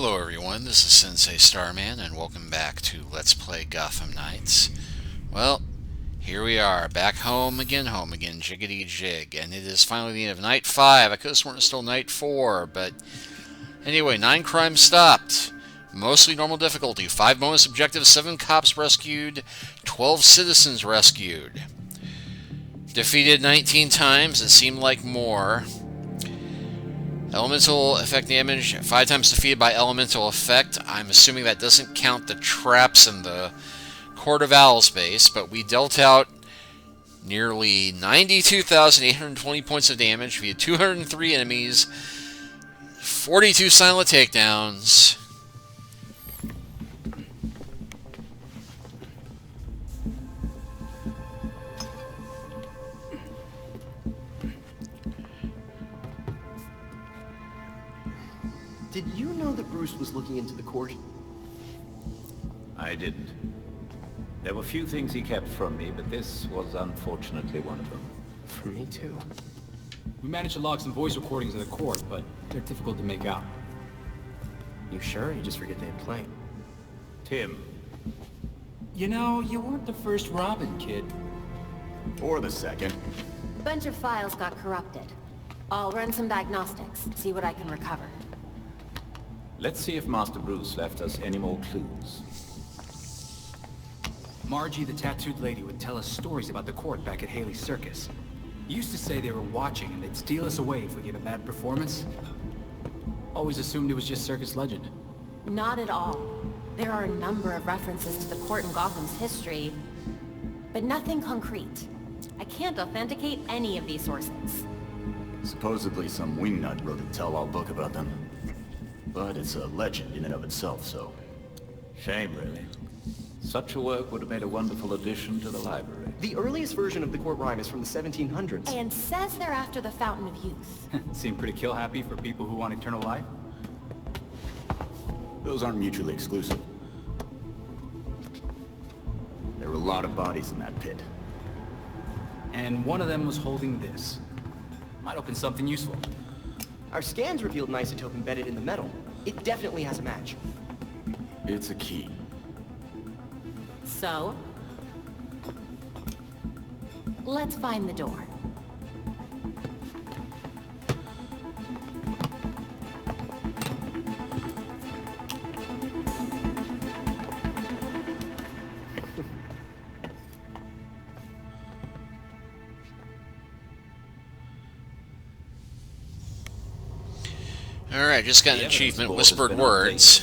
Hello everyone, this is Sensei Starman, and welcome back to Let's Play Gotham Knights. Well, here we are, back home again, jiggity jig, and it is finally the end of Night 5. I could have sworn it's still Night 4, but anyway, 9 crimes stopped. Mostly normal difficulty, 5 bonus objectives, 7 cops rescued, 12 citizens rescued. Defeated 19 times, it seemed like more. Elemental effect damage, 5 times defeated by elemental effect. I'm assuming that doesn't count the traps in the Court of Owl's base, but we dealt out nearly 92,820 points of damage via 203 enemies, 42 silent takedowns. Did you know that Bruce was looking into the court? I didn't. There were few things he kept from me, but this was unfortunately one of them. For me too. We managed to log some voice recordings of the court, but they're difficult to make out. You sure? You just forget they had playing. Tim. You know, you weren't the first Robin, kid. Or the second. Bunch of files got corrupted. I'll run some diagnostics, see what I can recover. Let's see if Master Bruce left us any more clues. Margie, the tattooed lady, would tell us stories about the court back at Haley's Circus. He used to say they were watching and they'd steal us away if we gave a bad performance. Always assumed it was just circus legend. Not at all. There are a number of references to the court in Gotham's history, but nothing concrete. I can't authenticate any of these sources. Supposedly some wingnut wrote a tell-all book about them. But it's a legend in and of itself, so... shame, really. Such a work would have made a wonderful addition to the library. The earliest version of the court rhyme is from the 1700s. And says they're after the Fountain of Youth. Seem pretty kill-happy for people who want eternal life. Those aren't mutually exclusive. There were a lot of bodies in that pit. And one of them was holding this. Might open something useful. Our scans revealed an isotope embedded in the metal. It definitely has a match. It's a key. So? Let's find the door. Alright, just got an achievement, Whispered Words.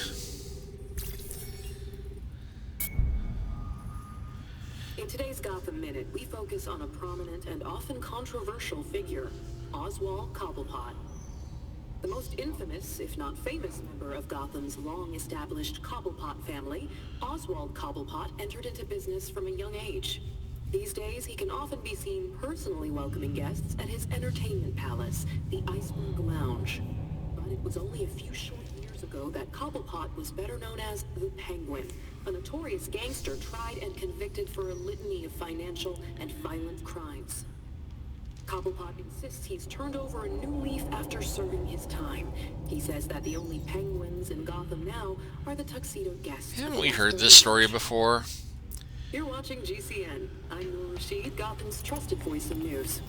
In today's Gotham Minute, we focus on a prominent and often controversial figure, Oswald Cobblepot. The most infamous, if not famous, member of Gotham's long-established Cobblepot family, Oswald Cobblepot entered into business from a young age. These days, he can often be seen personally welcoming guests at his entertainment palace, the Iceberg Lounge. But it was only a few short years ago that Cobblepot was better known as the Penguin, a notorious gangster tried and convicted for a litany of financial and violent crimes. Cobblepot insists he's turned over a new leaf after serving his time. He says that the only penguins in Gotham now are the tuxedo guests. Haven't we heard this story before? You're watching GCN. I'm Noor Rashid, Gotham's trusted voice of news.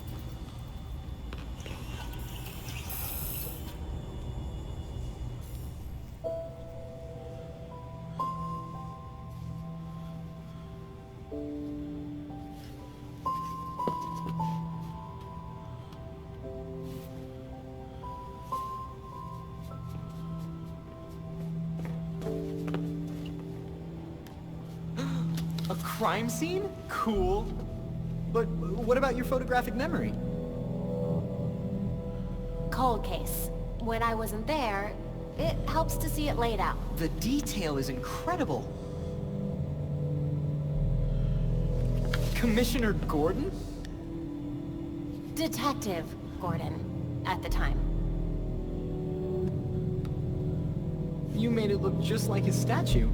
A crime scene? Cool. But what about your photographic memory? Cold case. When I wasn't there, it helps to see it laid out. The detail is incredible. Commissioner Gordon? Detective Gordon, at the time. You made it look just like his statue.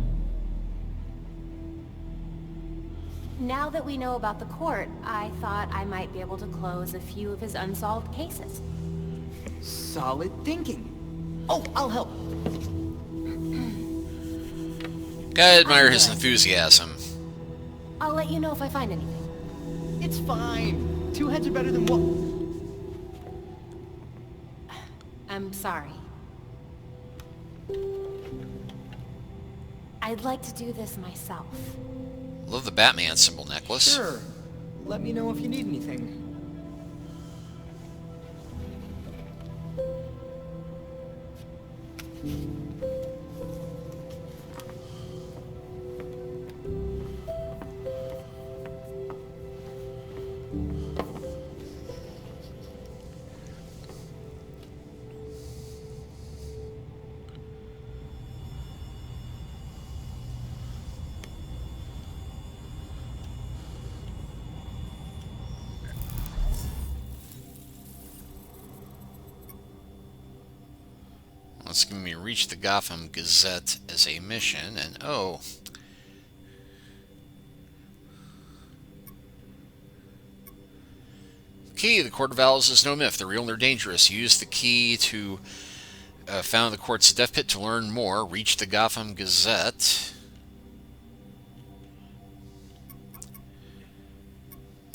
Now that we know about the court, I thought I might be able to close a few of his unsolved cases. Solid thinking. Oh, I'll help. Gotta admire his enthusiasm. I'll let you know if I find anything. It's fine. Two heads are better than one. I'm sorry. I'd like to do this myself. Love the Batman symbol necklace. Sure. Let me know if you need anything. Let's give me reach the Gotham Gazette as a mission, and oh. Key, the Court of Owls is no myth. They're real and they're dangerous. Use the key to found the court's death pit to learn more. Reach the Gotham Gazette.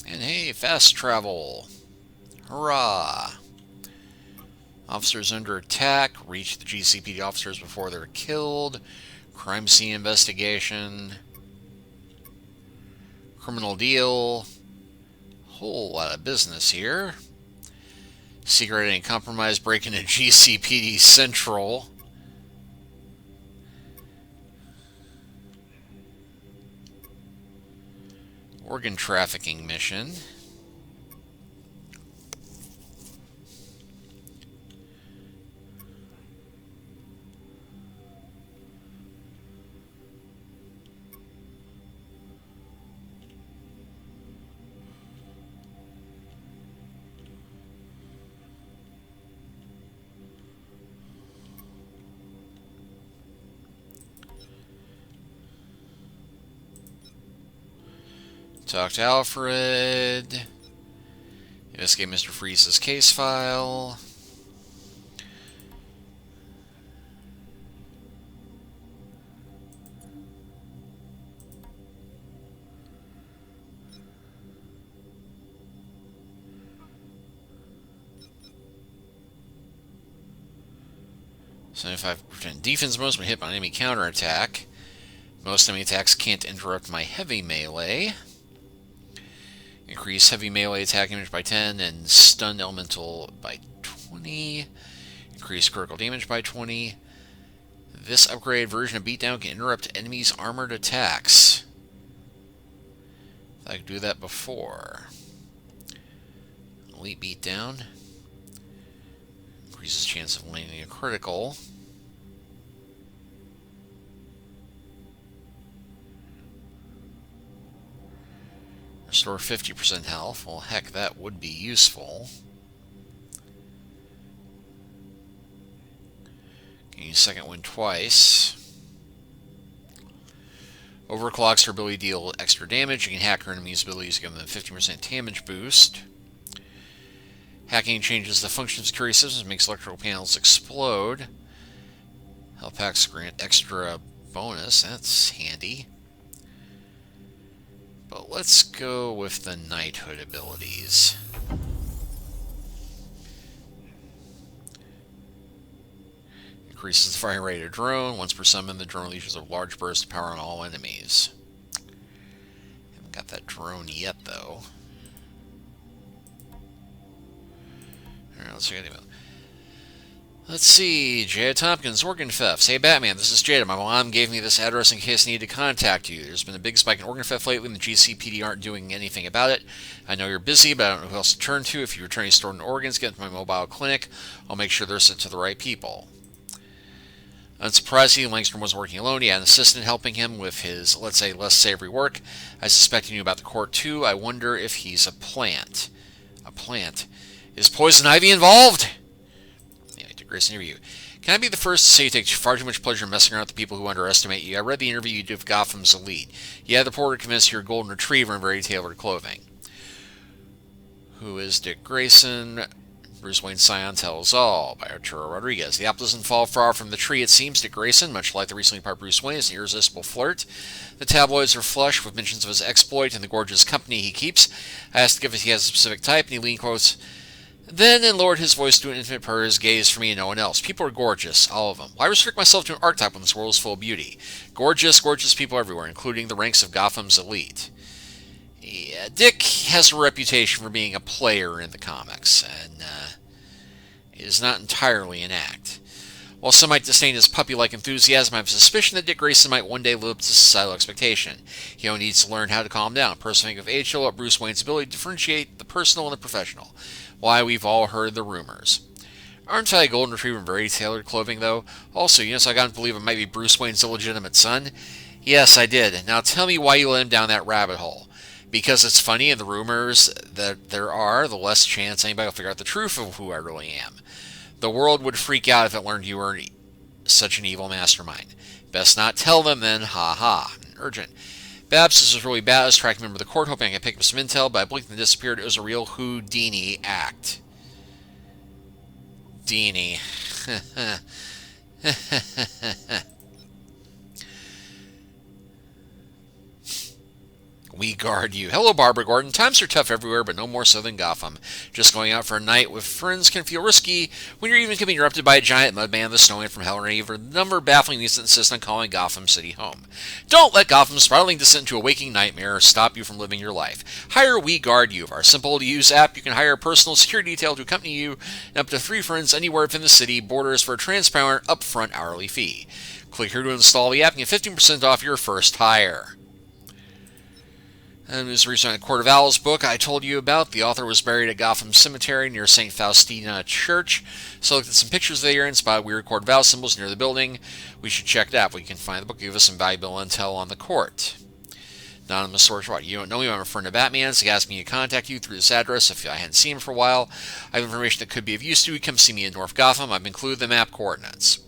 And hey, fast travel. Hurrah! Officers under attack. Reach the GCPD officers before they're killed. Crime scene investigation. Criminal deal. Whole lot of business here. Secret and compromise break into GCPD Central. Organ trafficking mission. Talk to Alfred. Investigate Mr. Freeze's case file. %75% defense bonus when hit by enemy counterattack. Most enemy attacks can't interrupt my heavy melee. Increase heavy melee attack damage by 10 and stun elemental by 20. Increase critical damage by 20. This upgraded version of Beatdown can interrupt enemies' armored attacks. I could do that before. Elite Beatdown. Increases chance of landing a critical. Restore 50% health. Well, heck, that would be useful. Can use second wind twice. Overclocks her ability to deal extra damage. You can hack her enemy's abilities to give them a 50% damage boost. Hacking changes the function of security systems, makes electrical panels explode. Health packs grant extra bonus. That's handy. But let's go with the knighthood abilities. Increases the firing rate of drone. Once per summon, the drone unleashes a large burst of power on all enemies. Haven't got that drone yet, though. Alright, let's check it out. Let's see, Jada Tompkins, organ thefts. Hey Batman, this is Jada. My mom gave me this address in case I need to contact you. There's been a big spike in organ theft lately, and the GCPD aren't doing anything about it. I know you're busy, but I don't know who else to turn to. If you're returning stolen organs, get to my mobile clinic. I'll make sure they're sent to the right people. Unsurprisingly, Langstrom wasn't working alone. He had an assistant helping him with his, let's say, less savory work. I suspect he knew about the court too. I wonder if he's a plant. A plant? Is poison ivy involved? Grace interview. Can I be the first to say you take far too much pleasure messing around with the people who underestimate you? I read the interview you did with Gotham's elite. You had the reporter convinced you're a golden retriever in very tailored clothing. Who is Dick Grayson? Bruce Wayne's Scion Tells All by Arturo Rodriguez. The apple doesn't fall far from the tree, it seems. Dick Grayson, much like the recently departed Bruce Wayne, is an irresistible flirt. The tabloids are flush with mentions of his exploit and the gorgeous company he keeps. I asked if he has a specific type, and he lean quotes, then and lowered his voice to an infinite purr, his gaze for me and no one else. People are gorgeous, all of them. Why restrict myself to an archetype when this world is full of beauty? Gorgeous, gorgeous people everywhere, including the ranks of Gotham's elite. Yeah, Dick has a reputation for being a player in the comics, and it is not entirely an act. While some might disdain his puppy-like enthusiasm, I have a suspicion that Dick Grayson might one day live up to societal expectation. He only needs to learn how to calm down. Personally, of age show up Bruce Wayne's ability to differentiate the personal and the professional. Why, we've all heard the rumors. Aren't I a golden retriever in very tailored clothing, though? Also, so I got to believe it might be Bruce Wayne's illegitimate son? Yes, I did. Now tell me why you let him down that rabbit hole. Because it's funny, and the rumors that there are, the less chance anybody will figure out the truth of who I really am. The world would freak out if it learned you were such an evil mastermind. Best not tell them then, ha ha. Urgent. Babs, this was really bad. I was tracking a member of the court, hoping I could pick up some intel, but I blinked and disappeared. It was a real Houdini act. Deanie. We guard you. Hello, Barbara Gordon. Times are tough everywhere, but no more so than Gotham. Just going out for a night with friends can feel risky when you're even being interrupted by a giant mudman, the snowman from hell, or even a number of baffling needs that insist on calling Gotham City home. Don't let Gotham's spiraling descent into a waking nightmare stop you from living your life. Hire We Guard You. Our simple-to-use app, you can hire a personal security detail to accompany you and up to 3 friends anywhere within the city borders for a transparent, upfront hourly fee. Click here to install the app and get 15% off your first hire. And this recently a Court of Owls book I told you about. The author was buried at Gotham Cemetery near St. Faustina Church. So I looked at some pictures there and spotted weird Court of Owls symbols near the building. We should check it out. We can find the book, give us some valuable intel on the court. Anonymous source, what? You don't know me, I'm a friend of Batman's. He asked me to contact you through this address if I hadn't seen him for a while. I have information that could be of use to you. Come see me in North Gotham. I've included the map coordinates.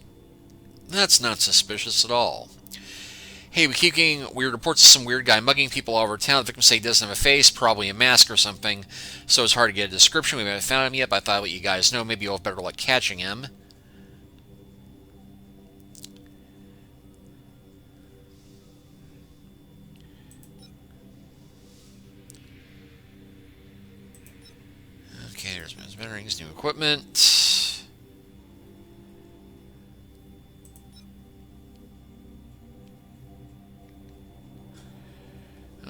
That's not suspicious at all. Hey, we keep getting weird reports of some weird guy mugging people all over town. The victims say he doesn't have a face, probably a mask or something, so it's hard to get a description. We haven't found him yet, but I thought I'd let you guys know. Maybe you'll have better luck catching him. Okay, there's batteries, new equipment.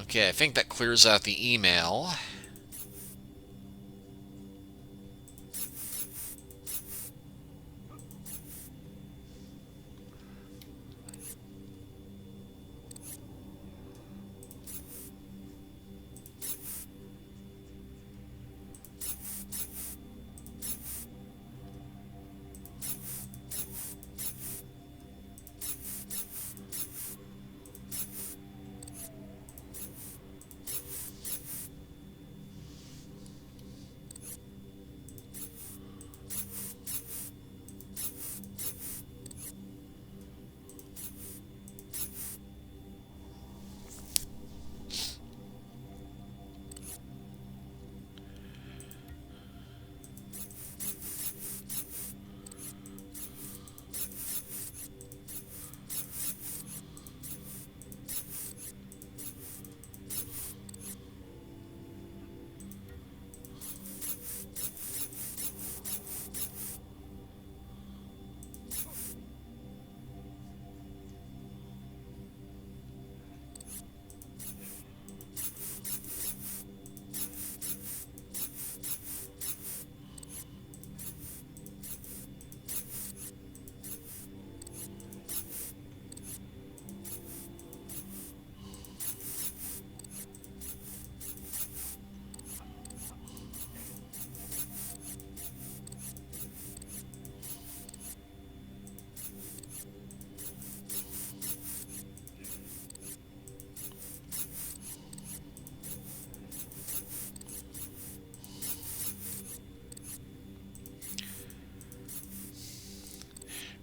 Okay, I think that clears out the email.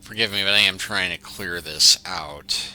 Forgive me, but I am trying to clear this out.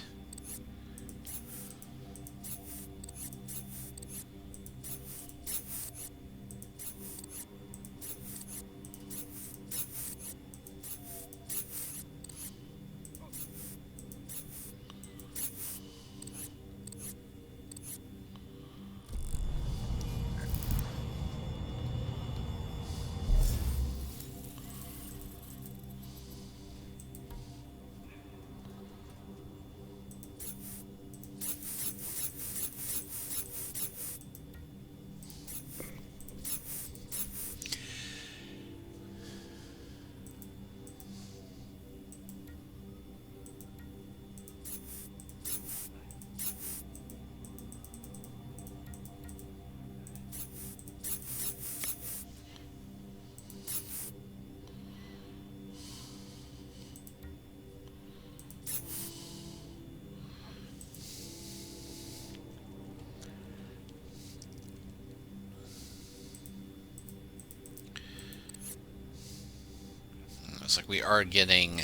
Looks like we are getting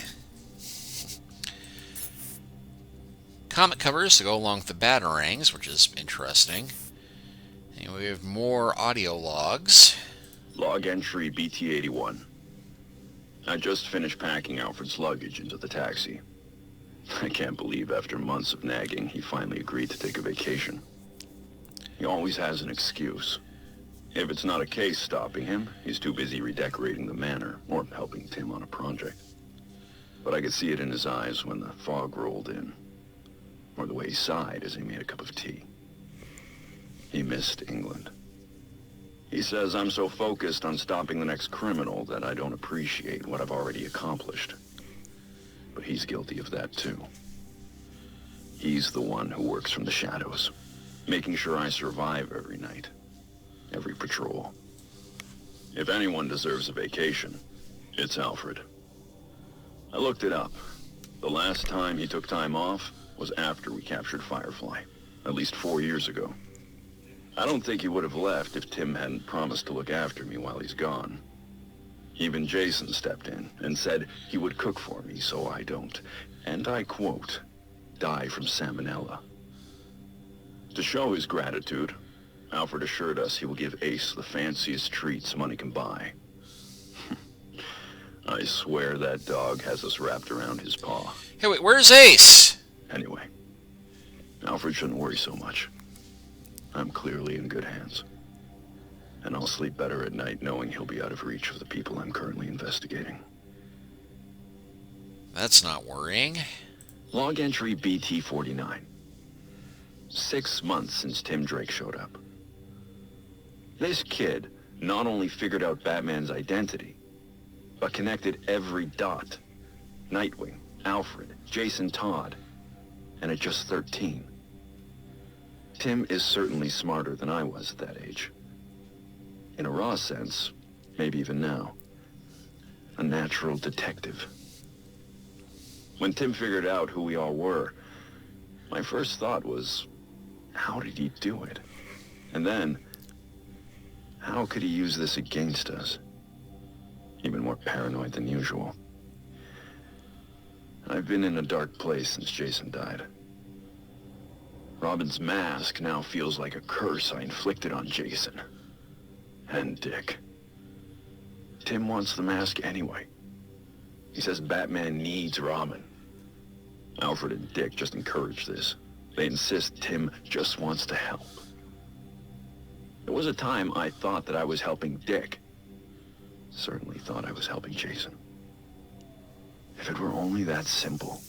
comic covers to go along with the batarangs, which is interesting. And we have more audio logs. Log entry BT-81. I just finished packing Alfred's luggage into the taxi. I can't believe after months of nagging, he finally agreed to take a vacation. He always has an excuse. If it's not a case stopping him, he's too busy redecorating the manor or helping Tim on a project. But I could see it in his eyes when the fog rolled in, or the way he sighed as he made a cup of tea. He missed England. He says I'm so focused on stopping the next criminal that I don't appreciate what I've already accomplished. But he's guilty of that too. He's the one who works from the shadows, making sure I survive every night, every patrol. If anyone deserves a vacation, it's Alfred. I looked it up. The last time he took time off was after we captured Firefly, at least 4 years ago. I don't think he would have left if Tim hadn't promised to look after me while he's gone. Even Jason stepped in and said he would cook for me so I don't, and I quote, die from salmonella. To show his gratitude, Alfred assured us he will give Ace the fanciest treats money can buy. I swear that dog has us wrapped around his paw. Hey, wait, where's Ace? Anyway, Alfred shouldn't worry so much. I'm clearly in good hands. And I'll sleep better at night knowing he'll be out of reach of the people I'm currently investigating. That's not worrying. Log entry BT-49. 6 months since Tim Drake showed up. This kid not only figured out Batman's identity, but connected every dot. Nightwing, Alfred, Jason Todd, and at just 13. Tim is certainly smarter than I was at that age. In a raw sense, maybe even now, a natural detective. When Tim figured out who we all were, my first thought was, how did he do it? And then, how could he use this against us? Even more paranoid than usual. I've been in a dark place since Jason died. Robin's mask now feels like a curse I inflicted on Jason. And Dick. Tim wants the mask anyway. He says Batman needs Robin. Alfred and Dick just encourage this. They insist Tim just wants to help. There was a time I thought that I was helping Dick. Certainly thought I was helping Jason. If it were only that simple.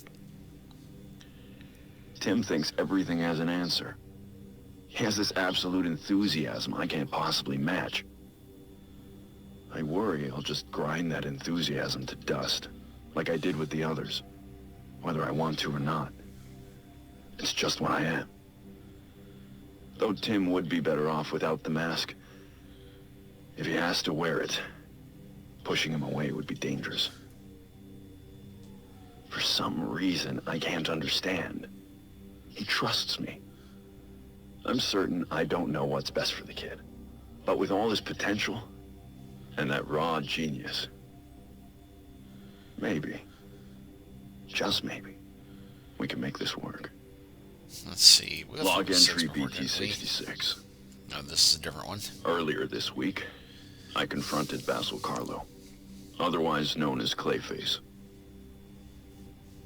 Tim thinks everything has an answer. He has this absolute enthusiasm I can't possibly match. I worry I'll just grind that enthusiasm to dust, like I did with the others, whether I want to or not. It's just what I am. Though Tim would be better off without the mask, if he has to wear it, pushing him away would be dangerous. For some reason I can't understand. He trusts me. I'm certain I don't know what's best for the kid. But with all his potential, and that raw genius, maybe, just maybe, we can make this work. Let's see. We have Log six entry before, didn't we? BT-66. No, this is a different one. Earlier this week, I confronted Basil Carlo, otherwise known as Clayface.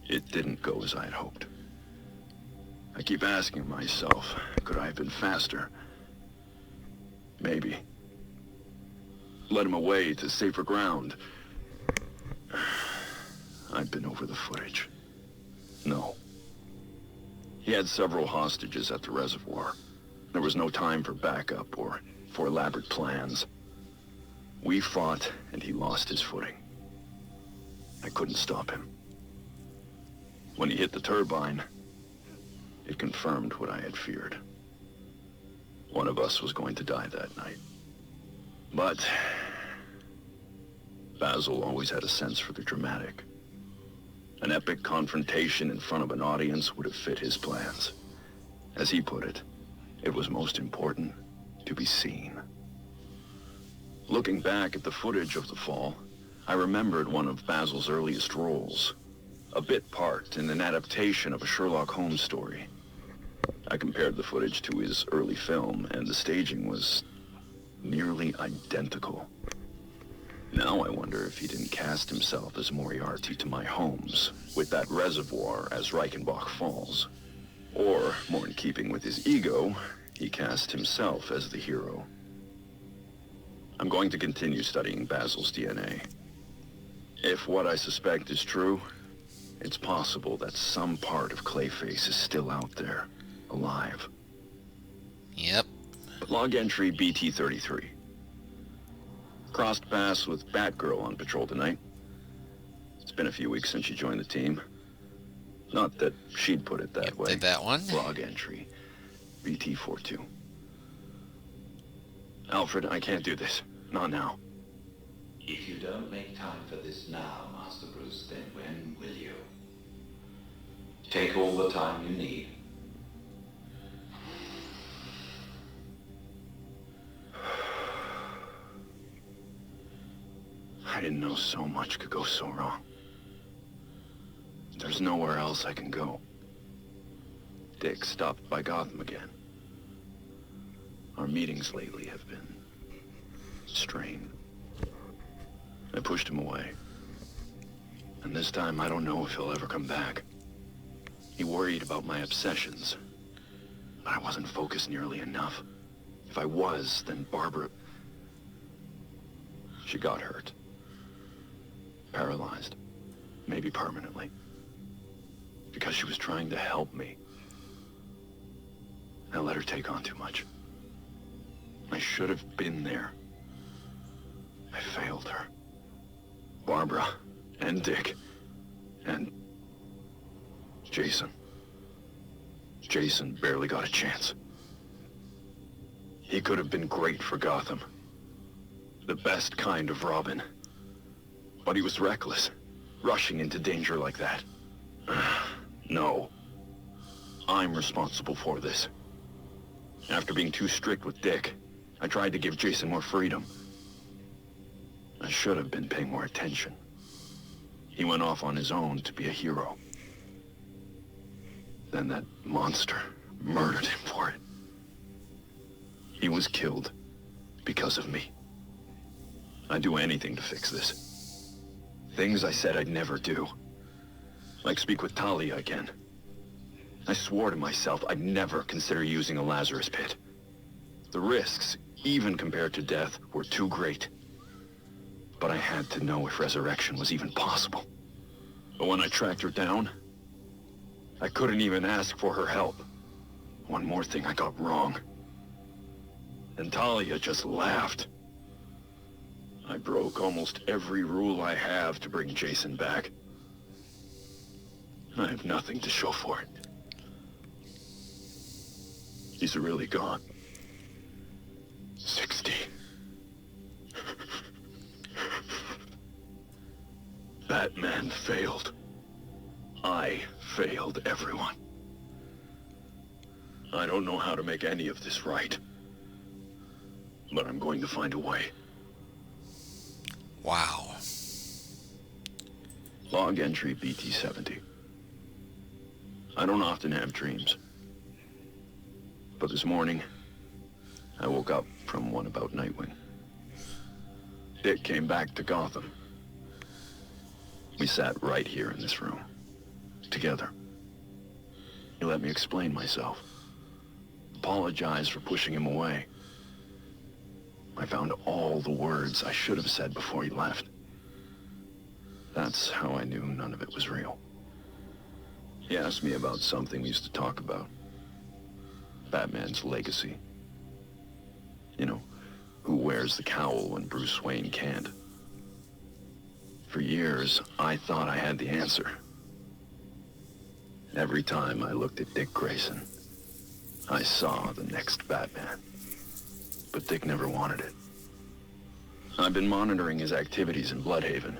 It didn't go as I had hoped. I keep asking myself, could I have been faster? Maybe. Led him away to safer ground. I've been over the footage. No. He had several hostages at the reservoir. There was no time for backup or for elaborate plans. We fought, and he lost his footing. I couldn't stop him. When he hit the turbine, it confirmed what I had feared. One of us was going to die that night. But Basil always had a sense for the dramatic. An epic confrontation in front of an audience would have fit his plans. As he put it, it was most important to be seen. Looking back at the footage of the fall, I remembered one of Basil's earliest roles, a bit part in an adaptation of a Sherlock Holmes story. I compared the footage to his early film, and the staging was nearly identical. Now I wonder if he didn't cast himself as Moriarty to my Holmes, with that reservoir as Reichenbach Falls. Or, more in keeping with his ego, he cast himself as the hero. I'm going to continue studying Basil's DNA. If what I suspect is true, it's possible that some part of Clayface is still out there, alive. Yep. Log entry BT-33. Crossed paths with Batgirl on patrol tonight. It's been a few weeks since she joined the team. Not that she'd put it that Yep, way. did that one. Log entry BT-42. Alfred, I can't do this. Not now. If you don't make time for this now, Master Bruce, then when will you? Take all the time you need. I didn't know so much could go so wrong. There's nowhere else I can go. Dick stopped by Gotham again. Our meetings lately have been strained. I pushed him away. And this time I don't know if he'll ever come back. He worried about my obsessions. But I wasn't focused nearly enough. If I was, then Barbara... She got hurt. Paralyzed. Maybe permanently. Because she was trying to help me. I let her take on too much. I should have been there. I failed her. Barbara, and Dick, and Jason. Jason barely got a chance. He could have been great for Gotham. The best kind of Robin. But he was reckless, rushing into danger like that. No. I'm responsible for this. After being too strict with Dick, I tried to give Jason more freedom. I should have been paying more attention. He went off on his own to be a hero. Then that monster murdered him for it. He was killed because of me. I'd do anything to fix this. Things I said I'd never do. Like speak with Talia again. I swore to myself I'd never consider using a Lazarus pit. The risks, even compared to death, were too great. But I had to know if resurrection was even possible. But when I tracked her down, I couldn't even ask for her help. One more thing I got wrong. And Talia just laughed. I broke almost every rule I have to bring Jason back. I have nothing to show for it. He's really gone. 60. Batman failed. I failed everyone. I don't know how to make any of this right. But I'm going to find a way. Wow. Log entry BT-70. I don't often have dreams. But this morning, I woke up from one about Nightwing. Dick came back to Gotham. We sat right here in this room, together. He let me explain myself. Apologize for pushing him away. I found all the words I should have said before he left. That's how I knew none of it was real. He asked me about something we used to talk about. Batman's legacy. You know, who wears the cowl when Bruce Wayne can't. For years, I thought I had the answer. Every time I looked at Dick Grayson, I saw the next Batman. But Dick never wanted it. I've been monitoring his activities in Bloodhaven.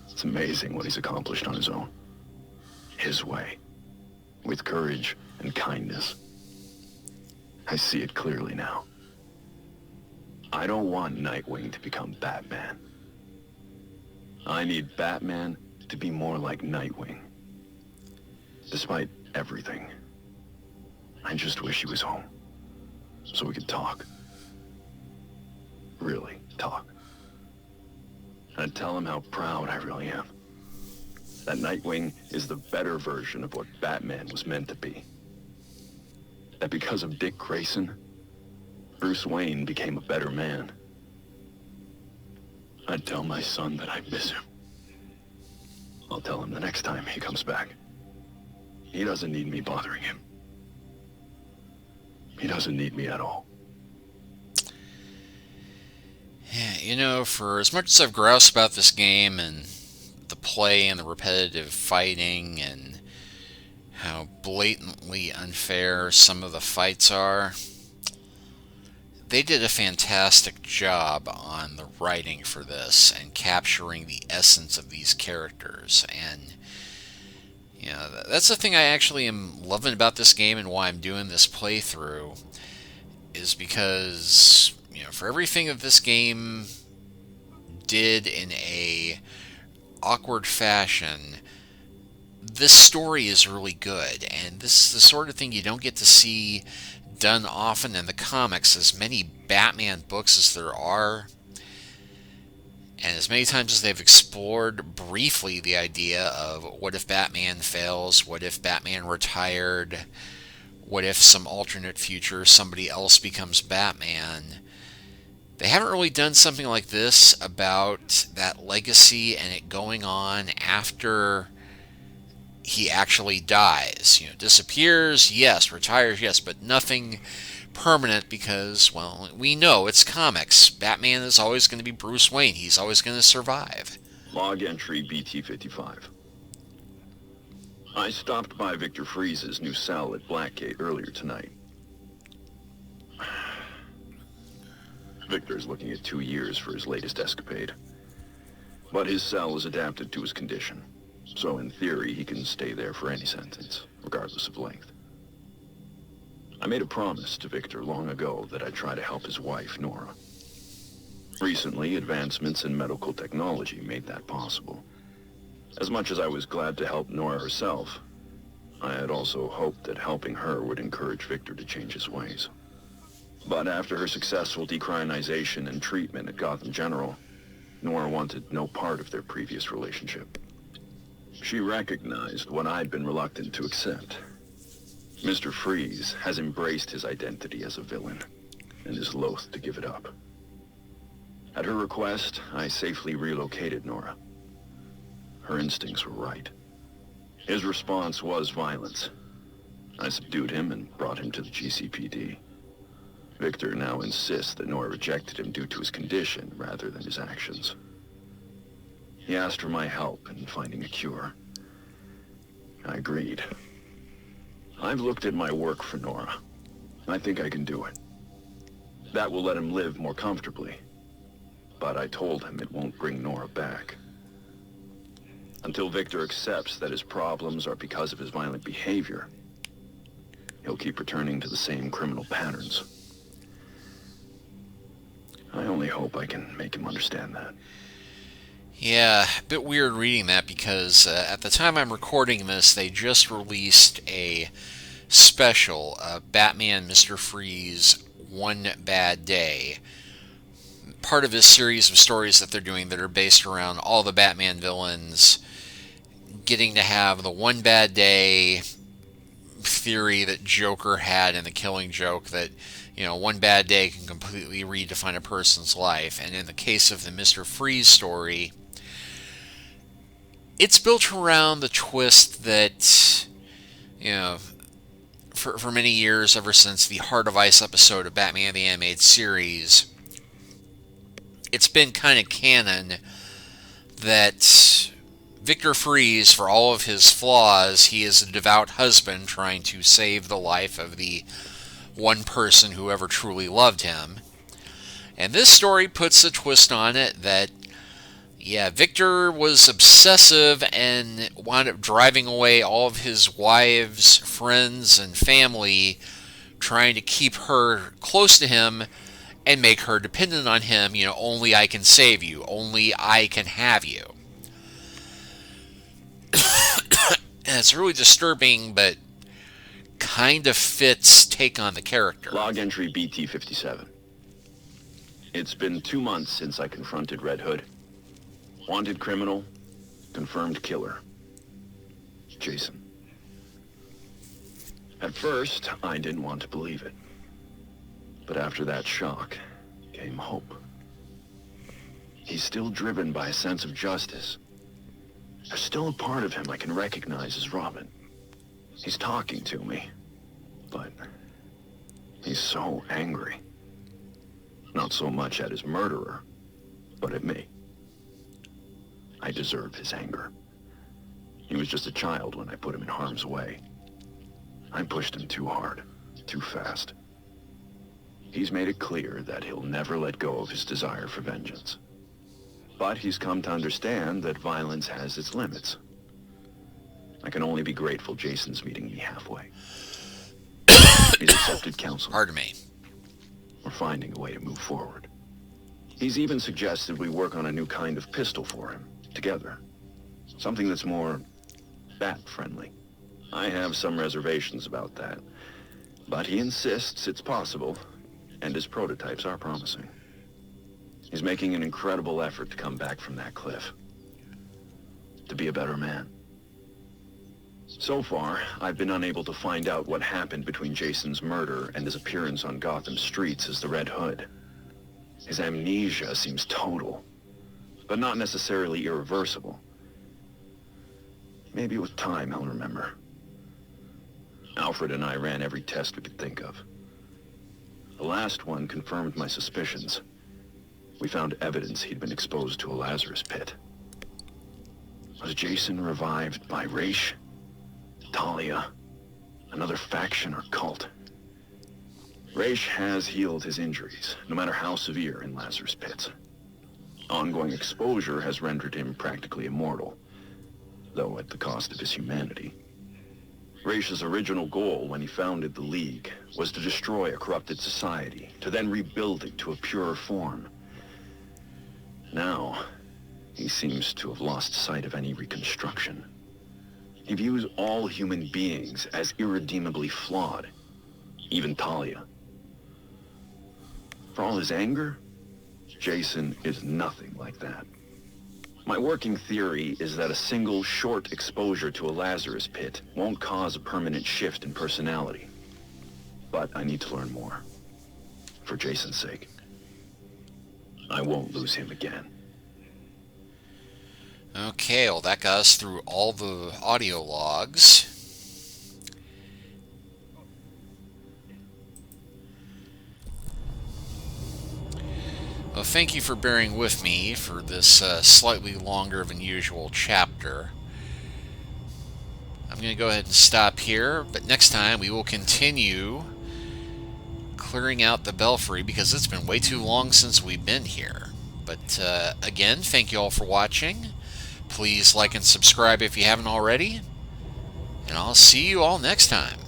It's amazing what he's accomplished on his own. His way. With courage and kindness. I see it clearly now. I don't want Nightwing to become Batman. I need Batman to be more like Nightwing. Despite everything, I just wish he was home, so we could talk. Really talk. I'd tell him how proud I really am. That Nightwing is the better version of what Batman was meant to be. That because of Dick Grayson, Bruce Wayne became a better man. I'd tell my son that I miss him. I'll tell him the next time he comes back. He doesn't need me bothering him. He doesn't need me at all. Yeah, you know, for as much as I've groused about this game and the play and the repetitive fighting and how blatantly unfair some of the fights are, they did a fantastic job on the writing for this and capturing the essence of these characters. And you know, that's the thing I actually am loving about this game and why I'm doing this playthrough, is because, you know, for everything that this game did in a awkward fashion, this story is really good, and this is the sort of thing you don't get to see done often in the comics. As many Batman books as there are, and as many times as they've explored briefly the idea of what if Batman fails, what if Batman retired, what if some alternate future somebody else becomes Batman, they haven't really done something like this about that legacy and it going on after he actually dies. You know, disappears, yes, retires, yes, but nothing permanent, because, well, we know it's comics. Batman is always going to be Bruce Wayne. He's always going to survive. Log entry BT-55. I stopped by Victor Freeze's new cell at Blackgate earlier tonight. Victor's looking at 2 years for his latest escapade. But his cell is adapted to his condition, so in theory he can stay there for any sentence, regardless of length. I made a promise to Victor long ago that I'd try to help his wife, Nora. Recently, advancements in medical technology made that possible. As much as I was glad to help Nora herself, I had also hoped that helping her would encourage Victor to change his ways. But after her successful decriminalization and treatment at Gotham General, Nora wanted no part of their previous relationship. She recognized what I'd been reluctant to accept. Mr. Freeze has embraced his identity as a villain, and is loath to give it up. At her request, I safely relocated Nora. Her instincts were right. His response was violence. I subdued him and brought him to the GCPD. Victor now insists that Nora rejected him due to his condition rather than his actions. He asked for my help in finding a cure. I agreed. I've looked at my work for Nora. I think I can do it. That will let him live more comfortably. But I told him it won't bring Nora back. Until Victor accepts that his problems are because of his violent behavior, he'll keep returning to the same criminal patterns. I only hope I can make him understand that. Yeah, a bit weird reading that, because at the time I'm recording this, they just released a special, Batman Mr. Freeze One Bad Day. Part of this series of stories that they're doing that are based around all the Batman villains getting to have the one bad day theory that Joker had in The Killing Joke, that, you know, one bad day can completely redefine a person's life. And in the case of the Mr. Freeze story, it's built around the twist that, you know, for many years, ever since the Heart of Ice episode of Batman the Animated Series, it's been kind of canon that Victor Freeze, for all of his flaws, he is a devout husband trying to save the life of the one person who ever truly loved him. And this story puts a twist on it that, yeah, Victor was obsessive and wound up driving away all of his wives, friends, and family, trying to keep her close to him and make her dependent on him. You know, only I can save you, only I can have you. And it's really disturbing, but kind of fits take on the character. Log entry BT-57. It's been 2 months since I confronted Red Hood. Wanted criminal, confirmed killer. Jason. At first, I didn't want to believe it. But after that shock, came hope. He's still driven by a sense of justice. There's still a part of him I can recognize as Robin. He's talking to me, but he's so angry. Not so much at his murderer, but at me. I deserve his anger. He was just a child when I put him in harm's way. I pushed him too hard, too fast. He's made it clear that he'll never let go of his desire for vengeance. But he's come to understand that violence has its limits. I can only be grateful Jason's meeting me halfway. He's accepted counsel. Pardon me. We're finding a way to move forward. He's even suggested we work on a new kind of pistol for him, together. Something that's more bat-friendly. I have some reservations about that, but he insists it's possible, and his prototypes are promising. He's making an incredible effort to come back from that cliff. To be a better man. So far, I've been unable to find out what happened between Jason's murder and his appearance on Gotham streets as the Red Hood. His amnesia seems total, but not necessarily irreversible. Maybe with time he'll remember. Alfred and I ran every test we could think of. The last one confirmed my suspicions. We found evidence he'd been exposed to a Lazarus pit. Was Jason revived by Raish? Talia? Another faction or cult? Raish has healed his injuries, no matter how severe, in Lazarus pits. Ongoing exposure has rendered him practically immortal, though at the cost of his humanity. Raish's original goal when he founded the League was to destroy a corrupted society, to then rebuild it to a purer form. Now, he seems to have lost sight of any reconstruction. He views all human beings as irredeemably flawed, even Talia. For all his anger, Jason is nothing like that. My working theory is that a single short exposure to a Lazarus pit won't cause a permanent shift in personality. But I need to learn more. For Jason's sake. I won't lose him again. Okay, well that got us through all the audio logs. Well, thank you for bearing with me for this slightly longer than usual chapter. I'm going to go ahead and stop here, but next time we will continue clearing out the belfry because it's been way too long since we've been here. But again, thank you all for watching. Please like and subscribe if you haven't already, and I'll see you all next time.